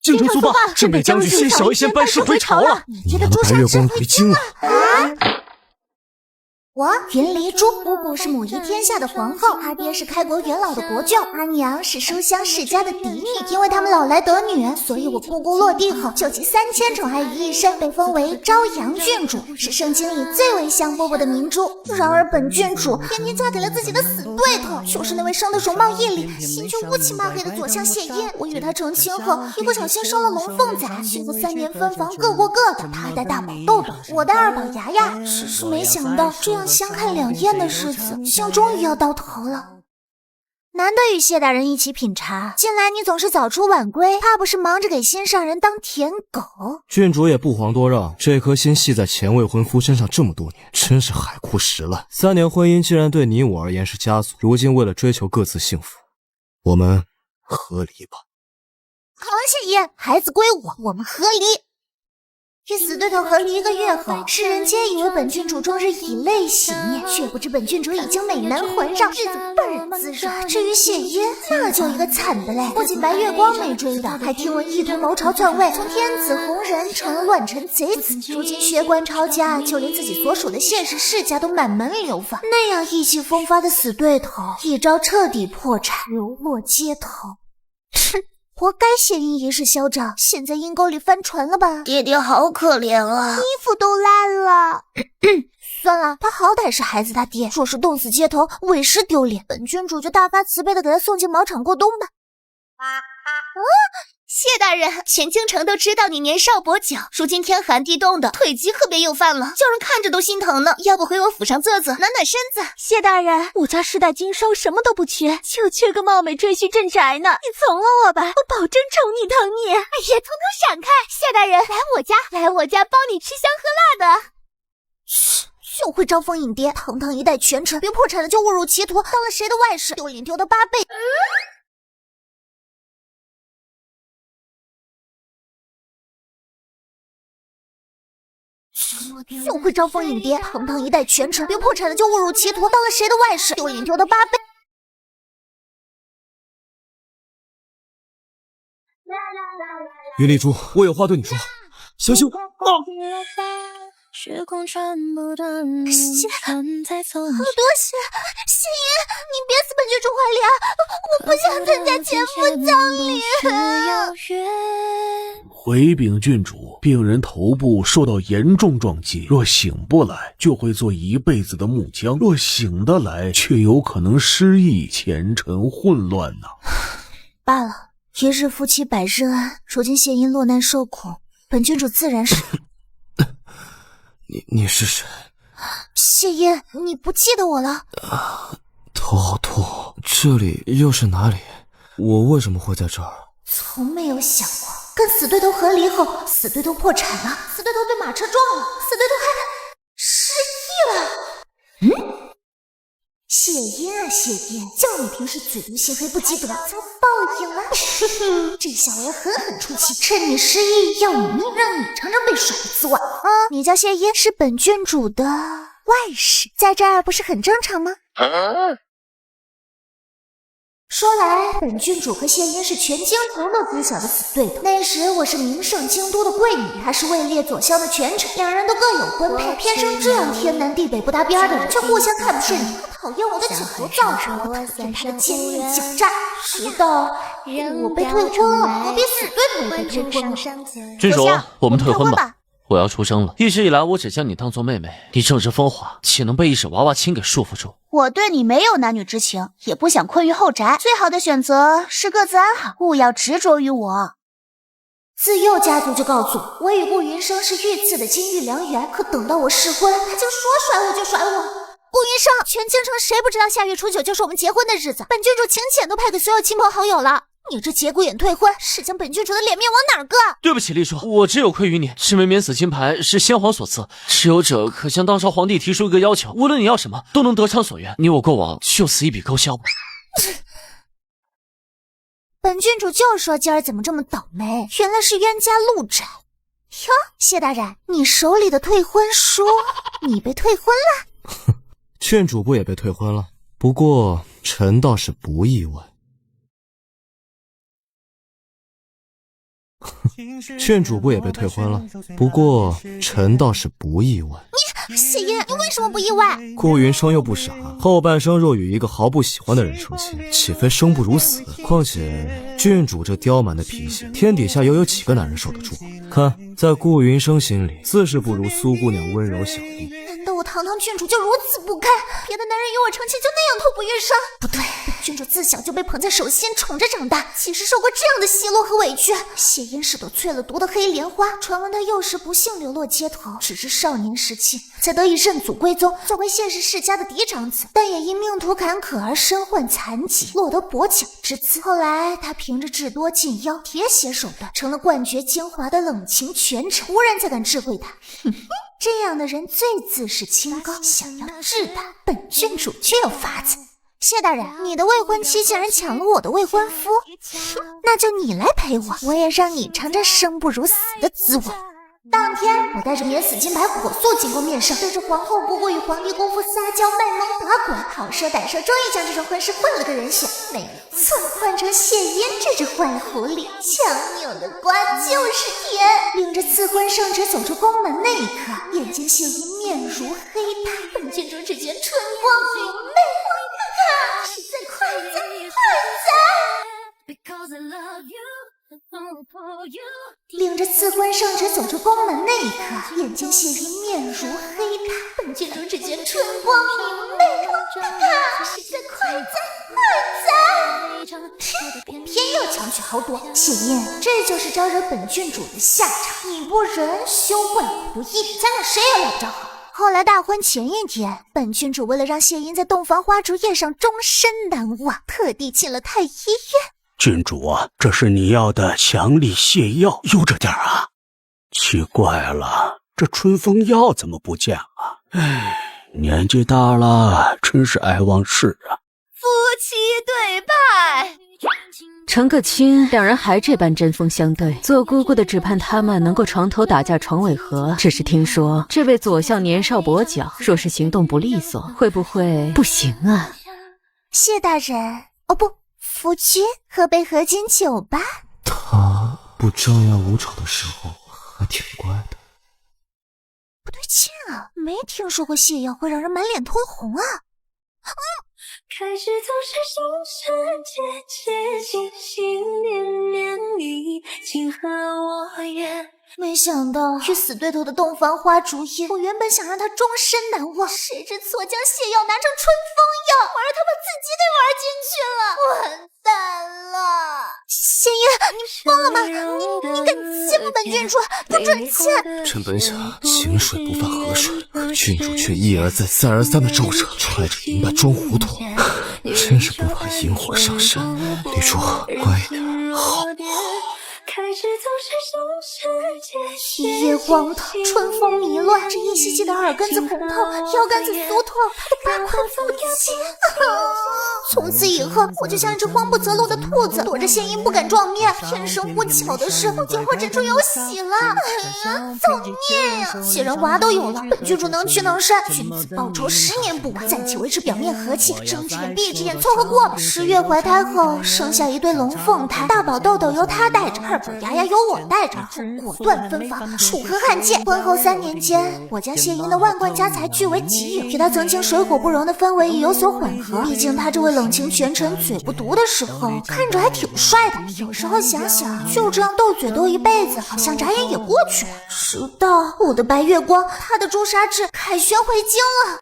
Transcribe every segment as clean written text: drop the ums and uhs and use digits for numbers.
京城速报，镇北将军先小一仙班师回朝了。你的白月光回京了。我云离珠，姑姑是母仪天下的皇后，阿爹是开国元老的国舅，阿娘是书香世家的嫡女。因为他们老来得女，所以我姑姑落地后就集3000宠爱于一身，被封为朝阳郡主，是圣经里最为香饽饽的明珠。然而本郡主偏偏嫁给了自己的死对头，就是那位生得容貌艳丽、心却乌漆嘛黑的左相谢音。我与他成亲后，一不小心生了龙凤崽，幸福3年分房，各过各的。他带大宝豆豆，我带二宝牙牙。只是没想到这样相看两厌的日子，竟终于要到头了。难得与谢大人一起品茶，近来你总是早出晚归，怕不是忙着给心上人当舔狗？郡主也不遑多让，这颗心系在前未婚夫身上这么多年，真是海枯石烂。3年婚姻既然对你我而言是枷锁，如今为了追求各自幸福，我们和离吧。好，谢爷，孩子归我，我们和离。与死对头和离1个月后，世人皆以为本郡主终日以泪洗面，却不知本郡主已经美男环绕，日子倍儿滋润。至于谢音，那就一个惨的嘞，不仅白月光没追到，还听闻意图谋朝篡位，从天子红人成了乱臣贼子。如今血管抄家，就连自己所属的谢氏世家都满门流放。那样意气风发的死对头，一招彻底破产，流落街头。哼！活该谢音一世嚣张，现在阴沟里翻船了吧？爹爹好可怜啊，衣服都烂了。算了，他好歹是孩子他爹，若是冻死街头，委实丢脸。本郡主就大发慈悲的给他送进茅场过冬吧。谢大人，全京城都知道你年少跛脚，如今天寒地冻的，腿疾可别又犯了，叫人看着都心疼呢。要不回我府上啧啧，暖暖身子？谢大人，我家世代经商，什么都不缺，就缺个貌美赘婿镇宅呢。你从了我吧，我保证宠你疼你。哎呀，统统闪开！谢大人，来我家包你吃香喝辣的。嘘，就会招蜂引蝶，堂堂一代权臣，别破产了就误入歧途，当了谁的外室，丢脸丢到8倍。就会招蜂引蝶，堂堂一代权臣，别破产了就误入歧途，当了谁的外室，丢脸丢到8倍。云丽珠，我有话对你说，小心！好多血，谢音，你别死本郡主怀里啊！我不想参加前夫葬礼。回禀郡主，病人头部受到严重撞击，若醒不来，就会做一辈子的木匠；若醒得来，却有可能失忆，前程混乱呢。罢了，一日夫妻百日安，如今谢音落难受苦，本郡主自然是。你是谁？谢音，你不记得我了？头好痛，这里又是哪里？我为什么会在这儿？从没有想过，跟死对头和离后，死对头破产了，死对头被马车撞了，死对头还失忆了。谢音啊谢音，叫你平时嘴毒心黑不积德，遭报应了。这小儿狠狠出气，趁你失忆要你命，让你尝尝被甩的滋味。你叫谢音，是本郡主的外室，在这儿不是很正常吗？说来，本郡主和谢音是全京城都知晓的死对头。那时我是名盛京都的贵女，她是位列左相的权臣，两人都各有婚配，偏生这样天南地北不搭边的人，却互相看不顺眼。她讨厌我的酒头造成，我讨厌她的奸佞狡诈，直到我被退婚了，何必死对头也被退婚了？郡主，我们退婚吧。吧。我要出生了，一直以来我只将你当做妹妹，你正值风华，岂能被一纸娃娃亲给束缚住？我对你没有男女之情，也不想困于后宅，最好的选择是各自安好，勿要执着于我。自幼家族就告诉我与顾云生是御赐的金玉良缘，可等到我试婚，他竟说甩我就甩我。顾云生，全京城谁不知道下月初9就是我们结婚的日子，本郡主请柬都派给所有亲朋好友了。你这节骨眼退婚，是将本郡主的脸面往哪儿搁？对不起，丽叔，我只有愧于你。这枚免死金牌是先皇所赐，持有者可向当朝皇帝提出一个要求，无论你要什么，都能得偿所愿。你我过往就此一笔勾销吧。本郡主就说今儿怎么这么倒霉，原来是冤家路窄。哟，谢大人，你手里的退婚书，你被退婚了？郡主不也被退婚了？不过臣倒是不意外。郡主不也被退婚了？不过臣倒是不意外。谢音，你为什么不意外？顾云生又不傻，后半生若与一个毫不喜欢的人成亲，岂非生不如死？况且郡主这刁蛮的脾气，天底下又有几个男人受得住？看，在顾云生心里，自是不如苏姑娘温柔小丽。难道我堂堂郡主就如此不堪？别的男人与我成亲就那样痛不欲生？不对，郡主自小就被捧在手心宠着长大，岂是受过这样的奚落和委屈？谢音是朵淬了毒的黑莲花，传闻她幼时不幸流落街头，只是少年时期才得以认祖归宗，作为谢氏世家的嫡长子，但也因命途坎坷而身患残疾，落得跛脚之姿。后来他凭着智多近妖、铁血手段，成了冠绝奸猾的冷情权臣，无人再敢智慧他。这样的人最自视清高，想要治他，本郡主却有法子。谢大人，你的未婚妻竟然抢了我的未婚夫，那就你来陪我，我也让你尝尝生不如死的滋味。当天，我带着免死金牌火速进宫面圣，对着皇后姑姑与皇帝姑父撒娇卖萌打滚，好说歹说，终于将这桩婚事混了个人选。没错，换成谢音这只坏狐狸，强扭的瓜就是甜。领着赐婚圣旨走出宫门那一刻，眼见谢音面如黑炭，本郡主只觉春光明媚，实在快哉快哉！领着赐婚圣旨走出宫门那一刻，眼见谢音面如黑炭，本郡主只觉春光明媚，实在快哉快哉！偏要强取豪夺，谢音，这就是招惹本郡主的下场。你不仁，休怪狐意，咱俩谁也捞不着好。后来大婚前一天，本郡主为了让谢音在洞房花烛夜上终身难忘，特地进了太医院。郡主啊，这是你要的强力泻药，悠着点啊！奇怪了，这春风药怎么不见了？唉，年纪大了，真是爱忘事啊。夫妻对拜，成个亲，两人还这般针锋相对。做姑姑的只盼他们能够床头打架床尾和，只是听说这位左相年少跛脚，若是行动不利索，会不会不行啊？谢大人，哦不，夫君，喝杯合卺酒吧。他不张牙舞爪的时候还挺乖的。不对劲啊，没听说过泻药会让人满脸通红啊。开始总是心事结结，心念念你，情和我愿。没想到去死对头的洞房花烛夜，我原本想让他终身难忘，谁知错将泻药拿成春风药，而他把自己给玩进去了，完蛋了！谢音，你疯了吗？你敢欺负本郡主，不准欠！朕本想井水不犯河水，可郡主却一而再再而三的招惹，揣着银败装糊涂，真是不怕引火上身。女主乖一点好。一夜荒唐，春风迷乱，这依稀记得耳根子红透，腰杆子酥脱，他的8块腹肌。从此以后，我就像一只慌不择路的兔子，躲着谢音不敢撞面。天生不巧的是，我进货指数有喜了。哎呀，造孽呀！既然娃都有了，本郡主能屈能伸，君子报仇10年不晚，暂且维持表面和气，睁只眼闭只眼，凑合过吧。10月怀胎后，生下一对龙凤胎，大宝豆豆由他带着，二宝牙牙由我带着，果断分房，楚河汉界。婚后3年间，我将谢音的万贯家财据为己有，与他曾经水火不容的氛围也有所缓和。毕竟他这位冷情权臣嘴不毒的时候，看着还挺帅的。有时候想想，就这样斗嘴斗一辈子，好像眨眼也过去了。直到我的白月光，他的朱砂痣凯旋回京了。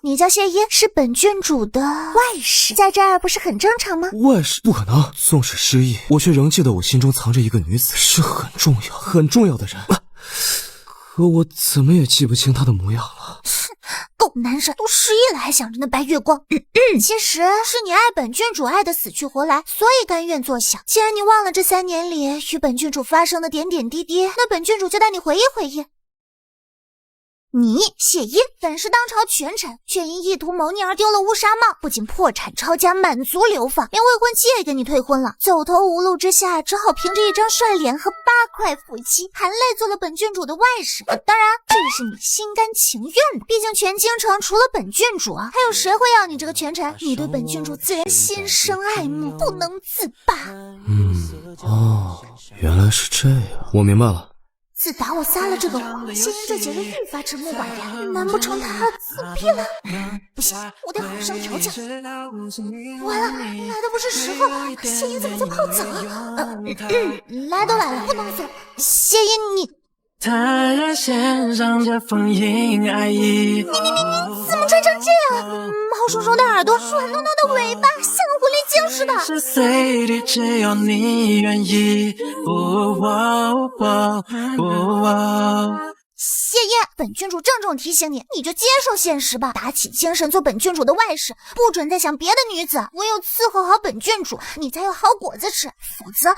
你叫谢音，是本郡主的外室，在这儿不是很正常吗？外室不可能，纵使失忆，我却仍记得我心中藏着一个女子，是很重要很重要的人。可我怎么也记不清她的模样了。够男人，都失忆了还想着那白月光。其实是你爱本郡主爱得死去活来，所以甘愿作小。既然你忘了这3年里与本郡主发生的点点滴滴，那本郡主就带你回忆回忆。你谢音本是当朝权臣，却因意图谋逆而丢了乌纱帽，不仅破产抄家，满族流放，连未婚妻也给你退婚了。走投无路之下，只好凭着一张帅脸和8块腹肌，含泪做了本郡主的外室。当然，这也是你心甘情愿的，毕竟全京城除了本郡主还有谁会要你这个权臣？你对本郡主自然心生爱慕，不能自拔。哦，原来是这样，我明白了。自打我撒了这个谎，谢英这几日愈发沉默寡言，难不成他自闭了？不行，我得好生调教。完了，来的不是时候，谢英怎么在泡澡？来都来了，不能走。谢英，你线上的封印爱意，你怎么穿成这样？毛茸茸的耳朵，软糯糯的尾巴，像个狐狸精似的。是随地，只要你愿意。谢烨，本郡主郑重提醒你，你就接受现实吧，打起精神做本郡主的外室，不准再想别的女子，唯有伺候好本郡主，你才有好果子吃，否则……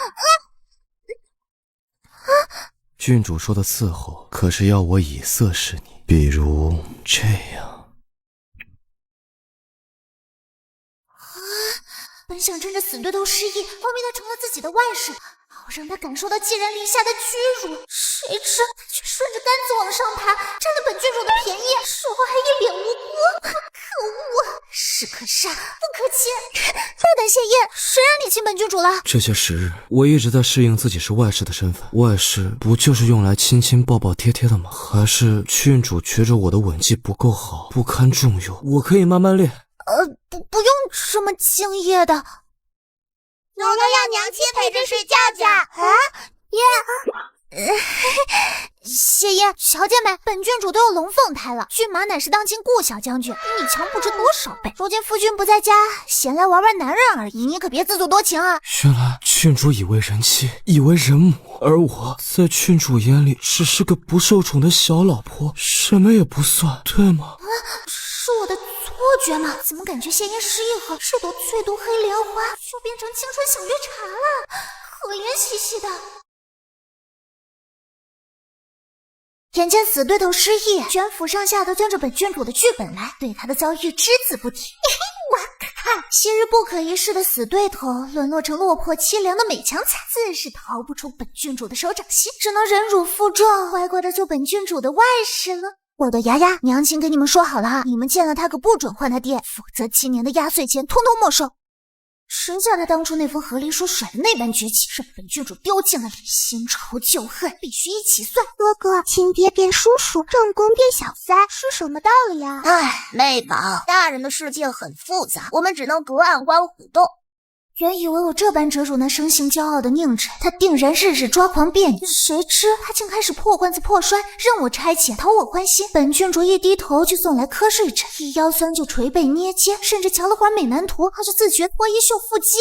郡主说的伺候，可是要我以色侍你，比如这样。本想趁着死对头失忆，方便他成了自己的外室，好让他感受到寄人篱下的屈辱。谁知他却顺着杆子往上爬，占了本郡主的便宜，手后还一脸无辜。可恶，士可杀，不可亲。大胆谢烨，谁让你亲本郡主了？这些时日，我一直在适应自己是外室的身份。外室不就是用来亲亲抱抱贴贴的吗？还是郡主觉着我的吻技不够好，不堪重用？我可以慢慢练。不用这么敬业的。农农要娘亲陪着睡觉觉。啊，谢烨，小姐们，本郡主都有龙凤胎了，骏马乃是当今顾小将军，比你强不知多少倍。如今夫君不在家，闲来玩玩男人而已，你可别自作多情啊！原来郡主以为人妻，以为人母，而我在郡主眼里只是个不受宠的小老婆，什么也不算，对吗？是我的错觉吗？怎么感觉谢烨失忆后，这朵翠毒黑莲花就变成青春小绿茶了，可怜兮兮的。眼见死对头失忆，全府上下都遵着本郡主的剧本来，对他的遭遇只字不提。我靠！昔日不可一世的死对头，沦落成落魄凄凉的美强惨，自是逃不出本郡主的手掌心，只能忍辱负重，乖乖的做本郡主的外室了。我的牙牙，娘亲跟你们说好了啊，你们见了他可不准换他爹，否则7年的压岁钱通通没收。谁叫他当初那封和离书甩的那般绝气，让本郡主丢尽了脸，新仇旧恨必须一起算。哥哥，亲爹变叔叔，正宫变小三，是什么道理呀？妹宝，大人的世界很复杂，我们只能隔岸观虎斗。原以为我这般折辱那生性骄傲的宁臣，他定然日日抓狂别扭，谁知他竟开始破罐子破摔，任我差遣，讨我欢心。本郡主一低头就送来瞌睡枕，一腰酸就捶背捏肩，甚至瞧了会儿美男图，他就自觉脱衣秀腹肌。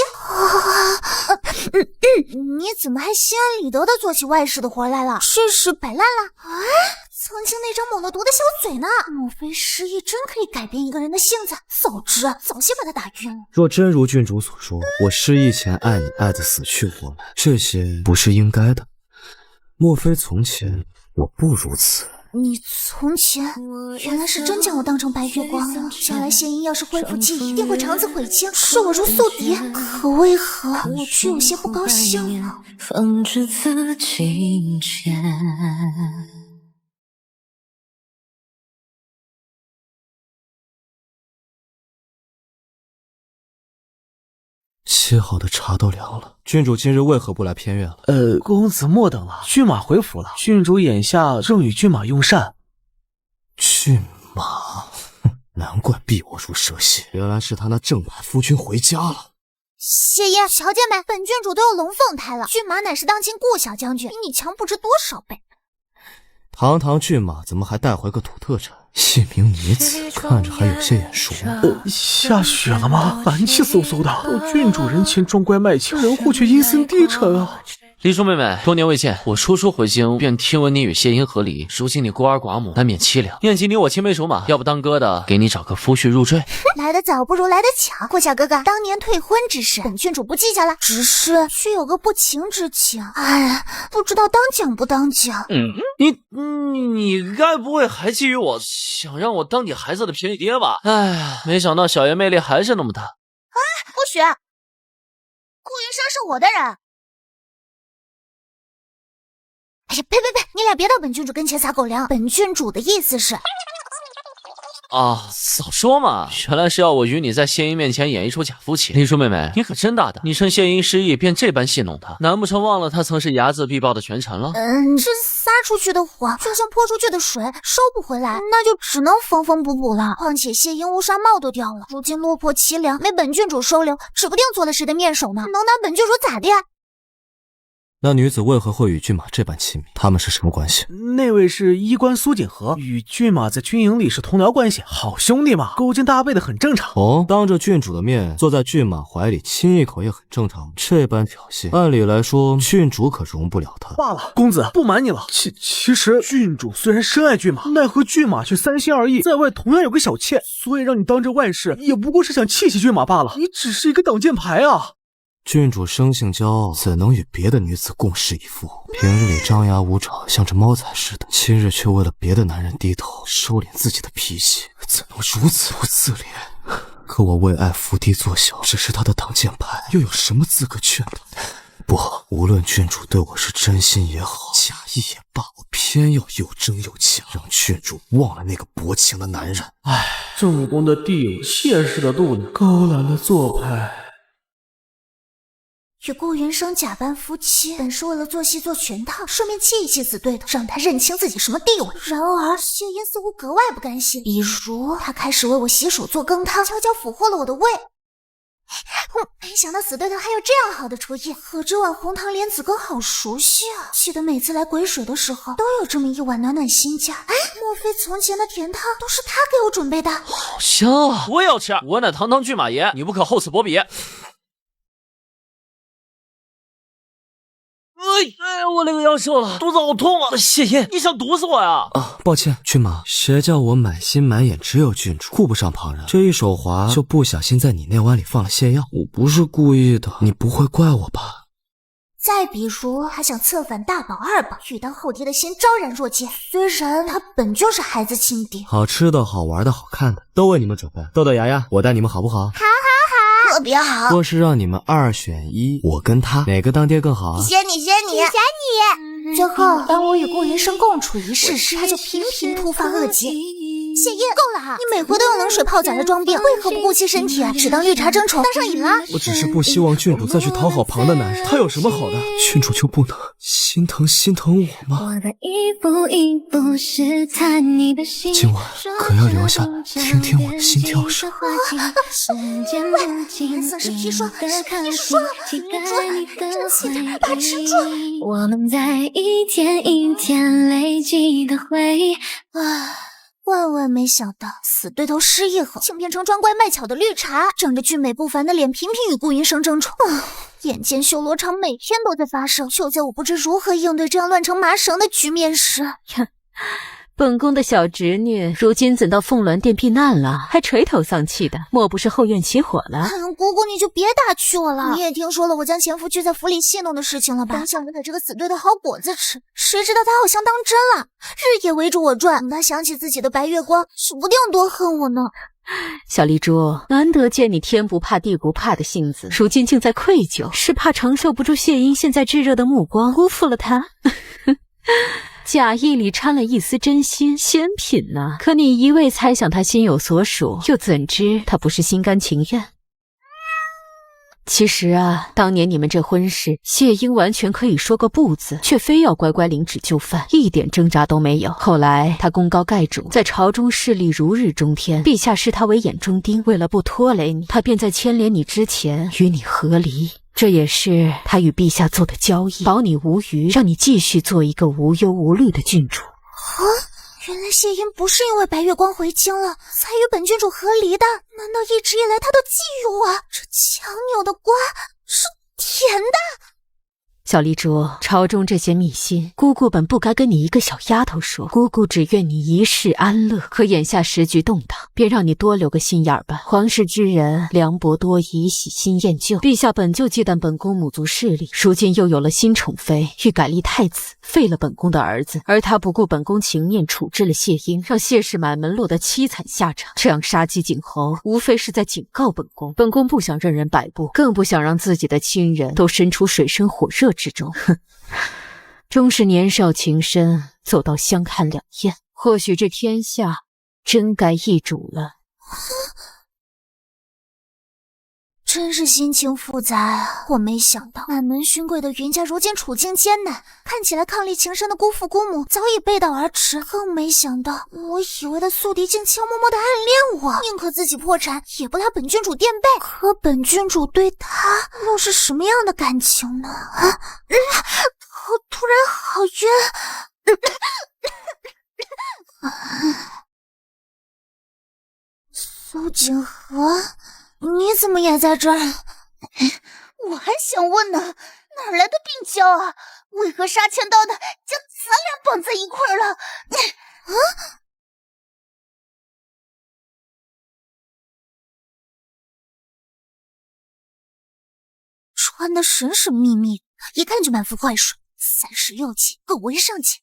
你怎么还心安理得的做起外室的活来了？这是摆烂了啊！曾经那张抹了毒的小嘴呢？莫非失忆真可以改变一个人的性子？早知早些把他打晕了。若真如郡主所说，我失忆前爱你爱得死去活来，这些不是应该的。莫非从前我不如此？你从前原来是真将我当成白月光了。将来谢英要是恢复记忆，定会肠子悔青，视我如宿敌。可为何我却有些不高兴了？放置自己前。沏好的茶都凉了，郡主今日为何不来偏院了？公子莫等了，骏马回府了。郡主眼下正与骏马用膳。骏马，难怪避我如蛇蝎，原来是他那正牌夫君回家了。谢烨，小姐们，本郡主都有龙凤胎了，骏马乃是当今顾小将军，比你强不知多少倍。堂堂骏马怎么还带回个土特产？一名女子，看着还有些眼熟。下雪了吗？寒气嗖嗖的，到郡主人前装乖卖俏，人后却阴森低沉啊！黎叔妹妹，多年未见，我初回京便听闻你与谢英和离，如今你孤儿寡母，难免凄凉。念及你我青梅竹马，要不当哥的给你找个夫婿入赘。来得早不如来得巧，顾小哥哥，当年退婚之事，本郡主不记下了，只是却有个不情之请，不知道当讲不当讲。你该不会还觊觎我，想让我当你孩子的便宜爹吧？哎呀，没想到小爷魅力还是那么大。不许！顾云生是我的人。哎呀，呸！你俩别到本郡主跟前撒狗粮。本郡主的意思是，啊，早说嘛！原来是要我与你在谢英面前演一出假夫妻。林叔妹妹，你可真大胆！你趁谢英失忆便这般戏弄她，难不成忘了她曾是睚眦必报的权臣了？这撒出去的火就像泼出去的水，收不回来，那就只能缝缝补补了。况且谢英乌纱帽都掉了，如今落魄凄凉，没本郡主收留，指不定做了谁的面首呢。能拿本郡主咋的？那女子为何会与骏马这般亲密？他们是什么关系？那位是医官苏锦和，与骏马在军营里是同僚关系，好兄弟嘛，勾肩搭背的很正常。哦，当着郡主的面坐在骏马怀里亲一口也很正常。这般挑衅，按理来说郡主可容不了他。罢了，公子不瞒你了，其实郡主虽然深爱骏马，奈何骏马却三心二意，在外同样有个小妾，所以让你当着外事，也不过是想气骏马罢了。你只是一个挡箭牌啊！郡主生性骄傲，怎能与别的女子共侍一夫？平日里张牙舞爪，像只猫崽似的，今日却为了别的男人低头，收敛自己的脾气，怎能如此不自怜？可我为爱伏低作小，只是他的挡箭牌，又有什么资格劝他？不，无论郡主对我是真心也好，假意也罢，我偏要又争又抢，让郡主忘了那个薄情的男人。唉，正宫的地有妾室的度娘，高兰的做派。与顾云生假扮夫妻，本是为了做戏做全套，顺便气一气死对头，让他认清自己什么地位。然而谢英似乎格外不甘心，比如他开始为我洗手做羹汤，悄悄俘获了我的胃。没想到死对头还有这样好的厨艺，和这碗红糖莲子羹好熟悉啊！记得每次来癸水的时候，都有这么一碗暖暖心家。哎，莫非从前的甜汤都是他给我准备的？好香啊！我也要吃！我乃堂堂骏马爷，你不可厚此薄彼。哎，我那个腰瘦了，肚子好痛啊！谢英，你想毒死我呀？啊，抱歉，骏马，谁叫我满心满眼只有郡主，顾不上旁人，这一手滑就不小心在你那碗里放了泻药，我不是故意的，你不会怪我吧？再比如，他想策反大宝二宝，欲当后爹的心昭然若揭。虽然他本就是孩子亲爹，好吃的好玩的好看的都为你们准备。豆豆牙牙，我带你们好不好？好，特别好。若是让你们2选1，我跟他哪个当爹更好啊？选你。最后，当我与顾云生共处一室时，他就频频突发恶疾。谢英，够了哈！你每回都用冷水泡澡来装病，为何不顾惜身体啊？只当绿茶争宠，当上瘾了？我只是不希望郡主再去讨好旁的男人，他有什么好的？郡主就不能心疼我吗？今晚可要留下听听我的心跳声。颜色是砒霜，女主真气的，把持住。我们在一天一天累积的回忆。万万没想到，死对头失忆后，竟变成装乖卖巧的绿茶，长着俊美不凡的脸，频频与顾云生争宠。眼见修罗场每天都在发生，就在我不知如何应对这样乱成麻绳的局面时，本宫的小侄女如今怎到凤鸾殿避难了，还垂头丧气的，莫不是后院起火了？姑姑你就别打趣我了，你也听说了我将前夫拘在府里戏弄的事情了吧？本想着给这个死对头好果子吃，谁知道他好像当真了，日夜围着我转。等他想起自己的白月光，指不定多恨我呢。小丽珠，难得见你天不怕地不怕的性子，如今竟在愧疚，是怕承受不住谢英现在炙热的目光，辜负了他？假意里掺了一丝真心，鲜品呢。可你一味猜想他心有所属，又怎知他不是心甘情愿？其实啊，当年你们这婚事，谢英完全可以说个不字，却非要乖乖领旨就范，一点挣扎都没有。后来他功高盖主，在朝中势力如日中天，陛下视他为眼中钉，为了不拖累你，他便在牵连你之前与你和离。这也是他与陛下做的交易，保你无虞，让你继续做一个无忧无虑的郡主。原来谢英不是因为白月光回京了，才与本郡主和离的。难道一直以来他都觊觎我？这强扭的瓜是甜的？小丽珠，朝中这些秘辛，姑姑本不该跟你一个小丫头说，姑姑只愿你一世安乐。可眼下时局动荡，便让你多留个心眼儿吧。皇室之人凉薄多疑，喜新厌旧。陛下本就忌惮本宫母族势力，如今又有了新宠妃，欲改立太子，废了本宫的儿子，而他不顾本宫情面，处置了谢英，让谢氏满门落得凄惨下场。这样杀鸡儆猴，无非是在警告本宫。本宫不想任人摆布，更不想让自己的亲人都身处水深火热之中。哼，终是年少情深，走到相看两厌。或许这天下真该易主了。真是心情复杂啊！我没想到满门勋贵的云家如今处境艰难，看起来伉俪情深的姑父姑母早已背道而驰，更没想到我以为的宿敌竟悄默默的暗恋我，宁可自己破产也不拉本郡主垫背。可本郡主对他又是什么样的感情呢？头突然好晕。苏锦河，你怎么也在这儿？我还想问呢，哪来的病娇啊？为何杀千刀的将咱俩绑在一块儿了？穿的神神秘秘，一看就满腹坏水，36级，够为上级。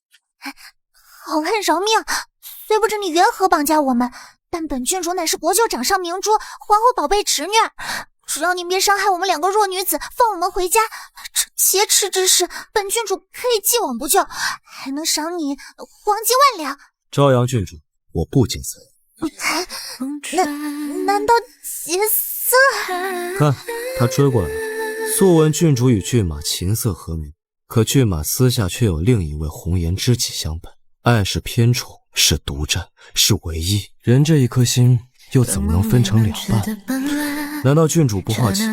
好汉饶命！虽不知你缘何绑架我们，但本郡主乃是国舅掌上明珠，皇后宝贝侄女，只要您别伤害我们2个弱女子，放我们回家，这劫持之事，本郡主可以既往不咎，还能赏你黄金万两。朝阳郡主，我不劫色。难道劫色？看，他追过来了。素闻郡主与骏马琴瑟和鸣，可骏马私下却有另一位红颜知己相伴，爱是偏宠，是独占，是唯一。人这一颗心又怎么能分成2半？难道郡主不好奇，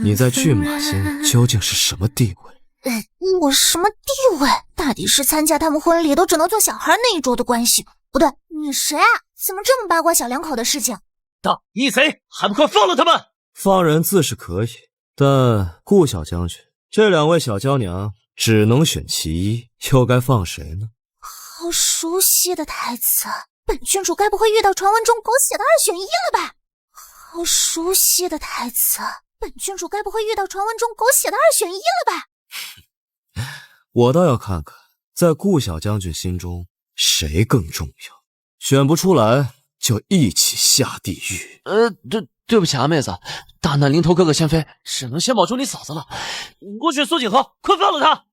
你在骏马心究竟是什么地位？我什么地位？大抵是参加他们婚礼都只能做小孩那一桌的关系。不对，你谁啊？怎么这么八卦小两口的事情？大义贼，还不快放了他们！放人自是可以，但顾小将军，这2位小娇娘只能选其一，又该放谁呢？好熟悉的台词，本郡主该不会遇到传闻中狗血的2选1了吧？好熟悉的台词，本郡主该不会遇到传闻中狗血的2选1了吧？我倒要看看，在顾小将军心中谁更重要，选不出来就一起下地狱。对不起啊，妹子，大难临头各个先飞，只能先保住你嫂子了。我选苏景和，快放了他！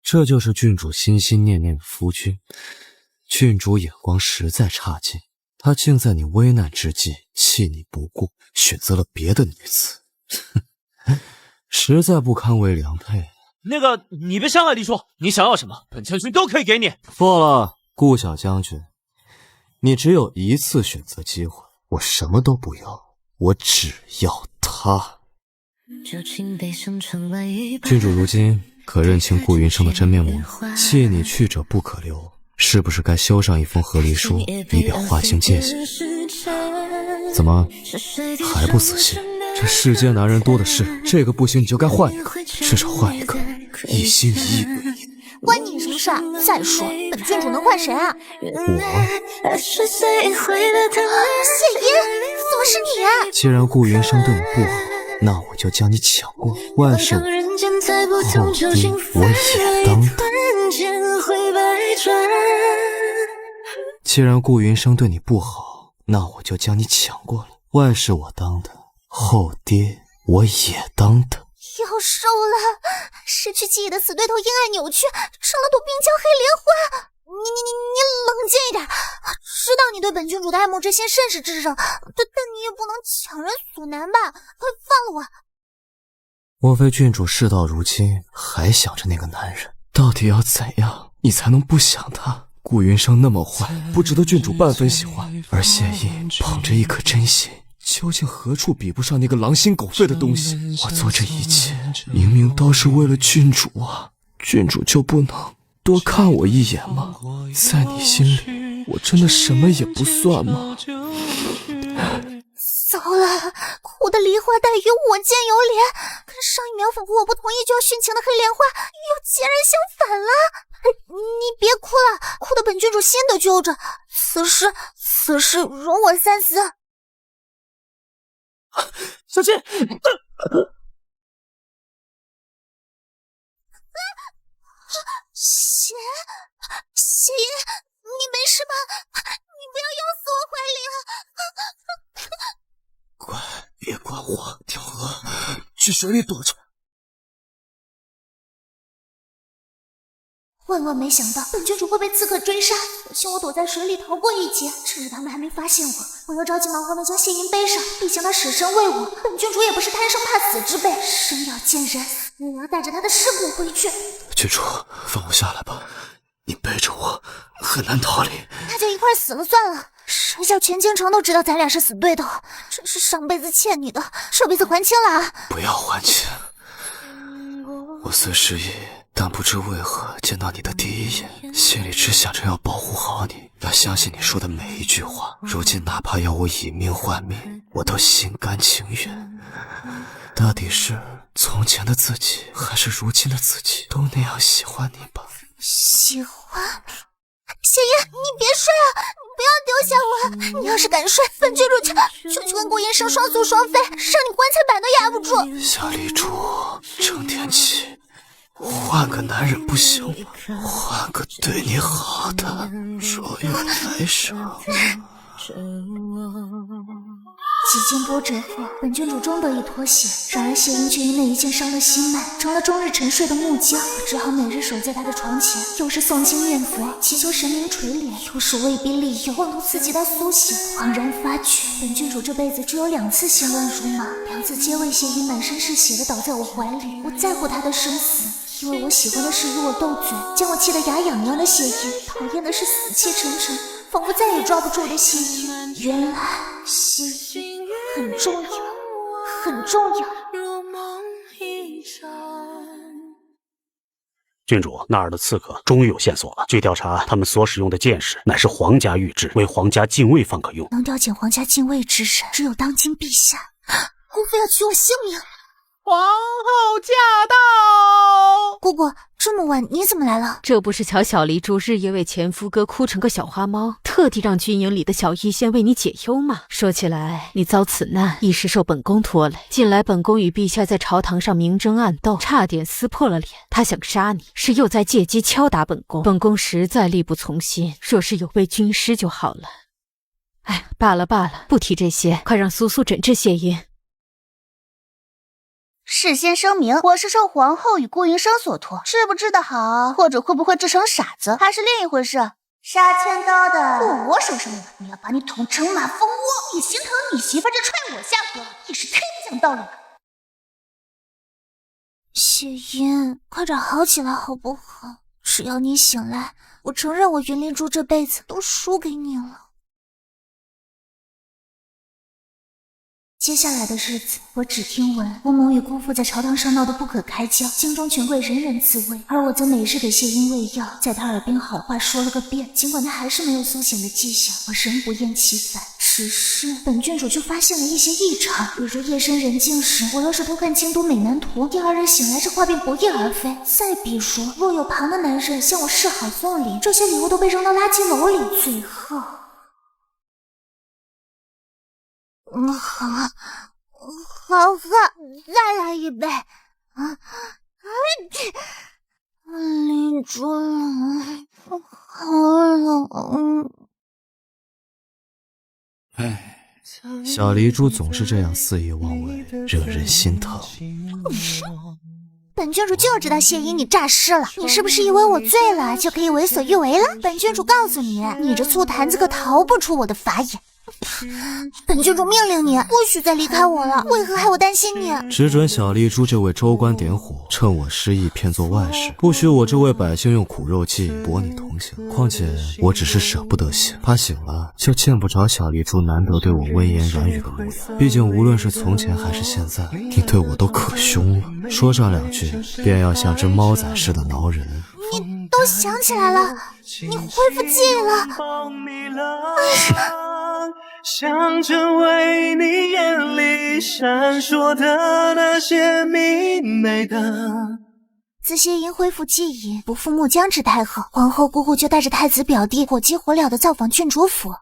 这就是郡主心心念念的夫君，郡主眼光实在差劲，她竟在你危难之际弃你不顾，选择了别的女子，实在不堪为良配。那个，你别伤害黎叔，你想要什么，本将军都可以给你。错了，顾小将军，你只有1次选择机会，我什么都不要，我只要他。郡主如今可认清顾云生的真面目了？弃你去者不可留，是不是该修上一封和离书，以表划清界限？怎么还不死心？这世间男人多的是，这个不行你就该换一个，至少换一个一心一意为你。关你什么事啊？再说本郡主能换谁啊？我。谢音，怎么是你啊？既然顾云生对我不好，那我就将你抢过，万事后爹我也当的。既然顾云生对你不好，那我就将你抢过了，万事我当的，后爹我也当的。要瘦了，失去记忆的死对头因爱扭曲，成了朵病娇黑莲花。你冷静一点，知道你对本郡主的爱慕之心甚是炙热，但你也不能强人所难吧？快放了我！莫非郡主事到如今还想着那个男人？到底要怎样你才能不想他？顾云生那么坏，不值得郡主半分喜欢，而谢意捧着一颗真心，究竟何处比不上那个狼心狗肺的东西？我做这一切明明都是为了郡主啊，郡主就不能多看我一眼吗？在你心里我真的什么也不算吗？糟了，哭的梨花带雨，我见犹怜，跟上一秒仿佛我不同意就要殉情的黑莲花又截然相反了。你别哭了，哭的本郡主心都揪着。此事容我三思。小心！谢音，你没事吗？你不要要死我怀里啊！快，别管我，跳河，去水里躲着。万万没想到本郡主会被刺客追杀，所幸我躲在水里逃过一劫。趁着他们还没发现我又着急忙慌地将谢银背上，毕竟他舍身为我，本郡主也不是贪生怕死之辈，生要见人，也要带着他的尸骨回去。郡主，放我下来吧，你背着我很难逃离。那就一块死了算了。谁叫全京城都知道咱俩是死对头，真是上辈子欠你的，这辈子还清了啊！不要还清，我虽失忆，但不知为何见到你的第一眼，心里只想着要保护好你，要相信你说的每一句话。如今哪怕要我以命换命，我都心甘情愿。大抵是从前的自己，还是如今的自己，都那样喜欢你吧。喜欢？谢银，你别睡啊！不要丢下我！你要是敢睡，本郡主就去跟顾医生双宿双飞，让你棺材板都压不住。小丽珠，郑天启，换个男人不行吗？换个对你好的，若有来生。几经波折后，本郡主终得以脱险，然而谢银却因那一剑伤了心脉，成了终日沉睡的木匠。我只好每日守在他的床前，又是诵经念佛，祈求神明垂怜，又是威逼利诱，妄图刺激他苏醒。恍然发觉，本郡主这辈子只有2次心乱如麻，2次皆为谢银满身是血的倒在我怀里。我在乎他的生死，因为我喜欢的是与我斗嘴，将我气得牙痒痒的谢银，讨厌的是死气沉沉，仿佛再也抓不住的谢银。原来谢银很重要，很重要。郡主，那儿的刺客终于有线索了。据调查，他们所使用的剑士乃是皇家御制，为皇家禁卫方可用。能调遣皇家禁卫之人，只有当今陛下。孤妃要取我性命！皇后驾到！姑姑，这么晚你怎么来了？这不是瞧小黎珠日夜为前夫哥哭成个小花猫，特地让军营里的小医仙为你解忧吗？说起来，你遭此难亦是受本宫拖累。近来本宫与陛下在朝堂上明争暗斗，差点撕破了脸。他想杀你，是又在借机敲打本宫。本宫实在力不从心，若是有位军师就好了。哎，罢了罢了，不提这些，快让苏苏诊治谢音。事先声明，我是受皇后与顾云生所托，治不治得好，或者会不会治成傻子，还是另一回事。杀千刀的不我手上的，你要把你捅成马蜂窝，也心疼你媳妇这踹我下颌，也是忒不讲道理了。谢音，快点好起来好不好？只要你醒来，我承认我云丽珠这辈子都输给你了。接下来的日子，我只听闻乌蒙与姑父在朝堂上闹得不可开交，京中权贵人人自危，而我则每日给谢音喂药，在他耳边好话说了个遍。尽管他还是没有苏醒的迹象，我仍不厌其烦。只是本郡主就发现了一些异常，比如夜深人静时，我要是偷看京都美男图，第二日醒来这画便不翼而飞。再比如，若有旁的男人向我示好送礼，这些礼物都被扔到垃圾篓里。最后好喝，再来一杯。丽珠冷，好冷。小黎珠总是这样肆意妄为，惹人心疼。本郡主就知道谢音你诈尸了，你是不是以为我醉了就可以为所欲为了？本郡主告诉你，你这醋坛子可逃不出我的法眼。本郡主命令你不许再离开我了，为何还我担心你？只准小丽珠这位州官点火，趁我失忆骗做外事，不许我这位百姓用苦肉计博你同情。况且我只是舍不得醒，怕醒了就见不着小丽珠难得对我温言软语的模样。毕竟无论是从前还是现在，你对我都可凶了，说上2句便要像只猫仔似的挠人。你都想起来了，你恢复记忆了。想成为你眼里闪烁的那些明媚的。自谢音恢复记忆，不负木姜之太后，皇后姑姑就带着太子表弟火急火燎地造访郡主府。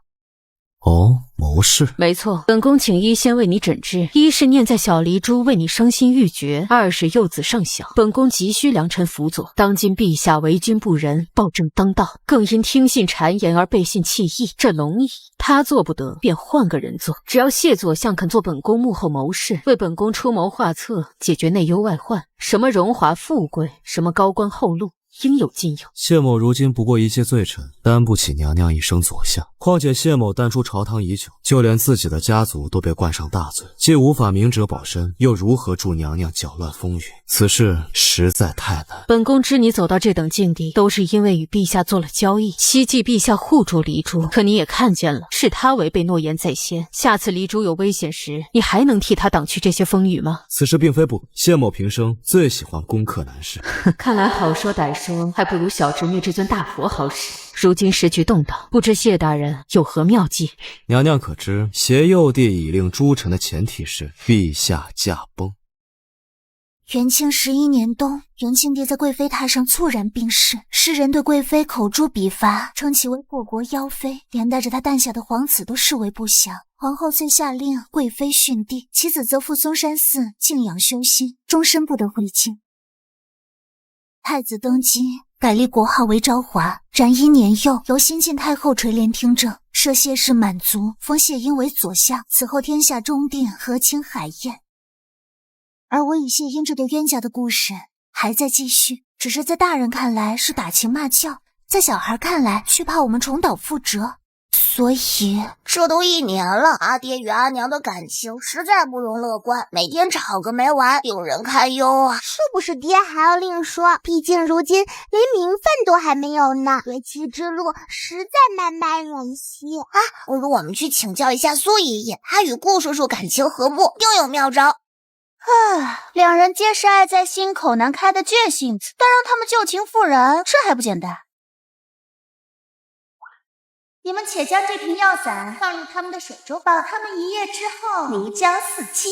哦，谋士。没错，本宫请医先为你诊治，一是念在小黎珠为你伤心欲绝，二是幼子尚小，本宫急需良臣辅佐。当今陛下为君不仁，暴政当道，更因听信谗言而背信弃义，这龙椅他做不得，便换个人做。只要谢左相肯做本宫幕后谋士，为本宫出谋划策，解决内忧外患，什么荣华富贵，什么高官厚禄，应有尽有。谢某如今不过一介罪臣，担不起娘娘一声左相。况且谢某淡出朝堂已久，就连自己的家族都被冠上大罪，既无法明哲保身，又如何助娘娘搅乱风云？此事实在太难。本宫知你走到这等境地，都是因为与陛下做了交易，希冀陛下护住黎珠。可你也看见了，是他违背诺言在先。下次黎珠有危险时，你还能替他挡去这些风雨吗？此事并非不可，谢某平生最喜欢攻克难事。看来好说歹说，还不如小侄女这尊大佛好使。如今时局动荡，不知谢大人有何妙计？娘娘可知，挟幼帝以令诸臣的前提是陛下驾崩。元庆11年冬，元庆帝在贵妃榻上猝然病逝，世人对贵妃口诛笔伐，称其为祸国妖妃，连带着她诞下的皇子都视为不祥。皇后遂下令贵妃殉帝，其子则赴嵩山寺静养修心，终身不得回京。太子登基，改立国号为昭华，然因年幼，由新晋太后垂帘听政，设谢氏满族，封谢英为左相。此后天下中定，和亲海晏。而我与谢英这对冤家的故事还在继续，只是在大人看来是打情骂俏，在小孩看来却怕我们重蹈覆辙。所以这都1年了，阿爹与阿娘的感情实在不容乐观，每天吵个没完，令人堪忧啊！是不是爹还要另说？毕竟如今连名分都还没有呢，夺妻之路实在漫漫人兮啊！不如我们去请教一下苏爷爷，他与顾叔叔感情和睦，定有妙招。两人皆是爱在心口难开的倔性子，但让他们旧情复燃，这还不简单？你们且将这瓶药散放入他们的水中，保他们1夜之后如胶似漆。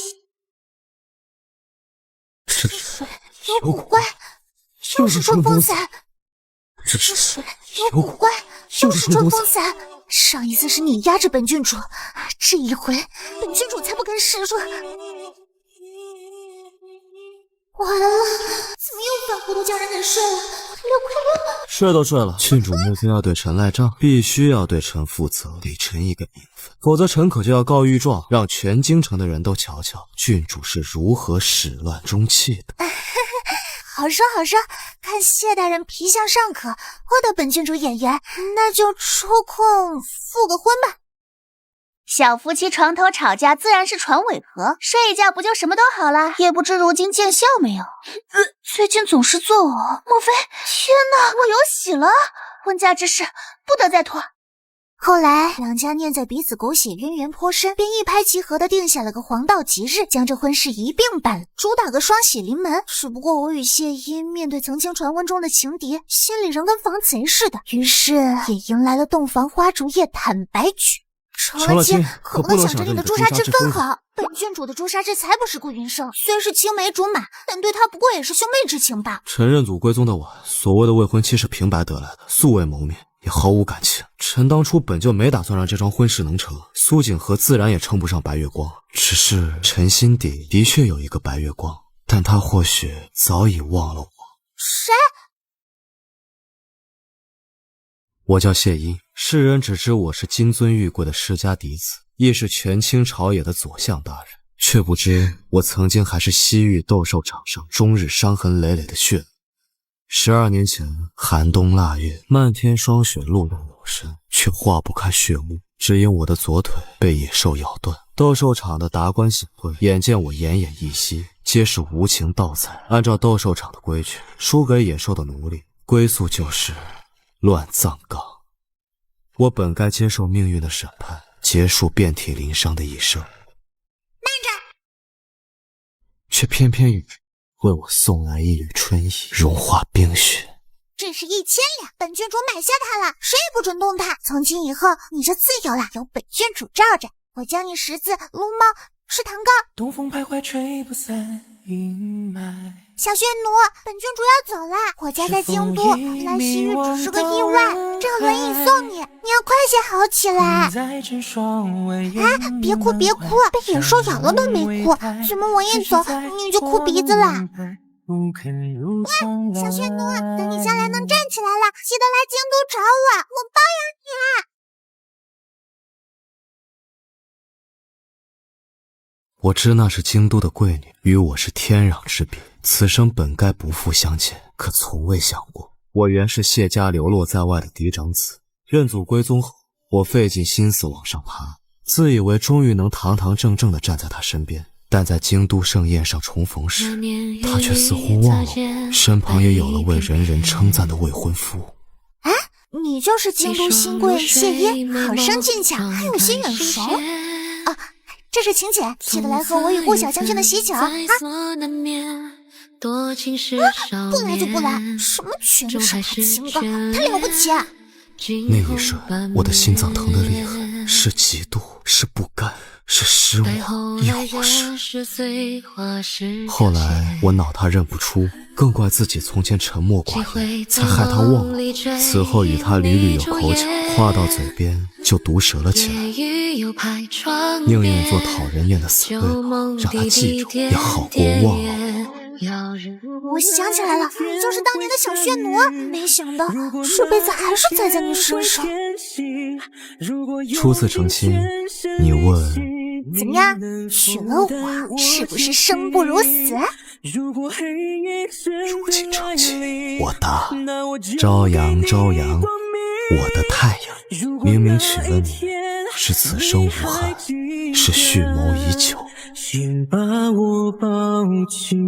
这有古怪，又是春风散。这是有古怪，又是春风散。上一次是你压着本郡主，这一回本郡主才不跟示弱。完了，怎么又反糊涂叫人给睡了？快溜！睡都睡了，郡主目前要对臣赖账，必须要对臣负责，给臣一个名分，否则臣可就要告御状，让全京城的人都瞧瞧郡主是如何始乱终弃的。好说好说，看谢大人皮相尚可，我的本郡主眼缘，那就抽空复个婚吧。小夫妻床头吵架自然是床尾和，睡一觉不就什么都好了？也不知如今见效没有？最近总是作呕，莫非……天哪，我有喜了！婚嫁之事不得再拖。后来两家念在彼此狗血渊源颇深，便一拍即合的定下了个黄道吉日，将这婚事一并办了，主打个双喜临门。只不过我与谢英面对曾经传闻中的情敌，心里仍跟防贼似的，于是也迎来了洞房花烛夜坦白局。成了亲，可不能想着你的朱砂痣分好。本郡主的朱砂痣才不是顾云生，虽是青梅竹马，但对他不过也是兄妹之情吧。臣认祖归宗的晚，所谓的未婚妻是平白得来的，素未谋面，也毫无感情。臣当初本就没打算让这桩婚事能成，苏景和自然也称不上白月光。只是臣心底的确有一个白月光，但他或许早已忘了我。谁？我叫谢英，世人只知我是金尊玉贵的世家嫡子，亦是权倾朝野的左相大人，却不知我曾经还是西域斗兽场上终日伤痕累累的血恶。12年前寒冬腊月，漫天霜雪路人有身，却化不开血雾，只因我的左腿被野兽咬断。斗兽场的达官显贵眼见我奄奄一息，皆是无情盗采。按照斗兽场的规矩，输给野兽的奴隶归宿就是乱葬岗。我本该接受命运的审判，结束遍体鳞伤的一生，慢着，却偏偏雨为我送来一缕春意，融化冰雪。这是1000两，本郡主买下它了，谁也不准动它。从今以后，你就自由了，有本郡主罩着。我教你识字、撸猫、吃糖糕。东风徘徊吹不散阴霾。小血奴，本郡主要走了，我家在京都，来西域只是个意外，这个轮椅送你，你要快些好起来。啊，别哭别哭，被野兽咬了都没哭，怎么我一走你就哭鼻子了？小血奴，等你将来能站起来了，记得来京都找我，我包养你啊。我知那是京都的贵女，与我是天壤之别，此生本该不负相见，可从未想过我原是谢家流落在外的嫡长子，认祖归宗后，我费尽心思往上爬，自以为终于能堂堂正正地站在他身边。但在京都盛宴上重逢时，他却似乎忘了我，身旁也有了位人人称赞的未婚夫。哎，你就是京都新贵谢音，好生俊俏，还有些眼熟啊！这是晴姐，记得来和我与顾小将军的喜酒啊！不来就不来，什么全都是他情歌，他了不起啊！那一瞬，我的心脏疼得厉害，是嫉妒，是不甘，是失望，亦或是……后来我恼他认不出，更怪自己从前沉默寡言，才害他忘了。此后与他屡屡有口角，话到嘴边就毒舌了起来，宁愿做讨人厌的死对头，让他记住也好过忘了我。我想起来了，你就是当年的小血奴，没想到这辈子还是栽在你身上。初次成亲，你问怎么样？娶了我是不是生不如死？如今成亲，我答：朝阳朝阳，我的太阳。明明娶了你，是此生无憾，是蓄谋已久。请把我抱紧。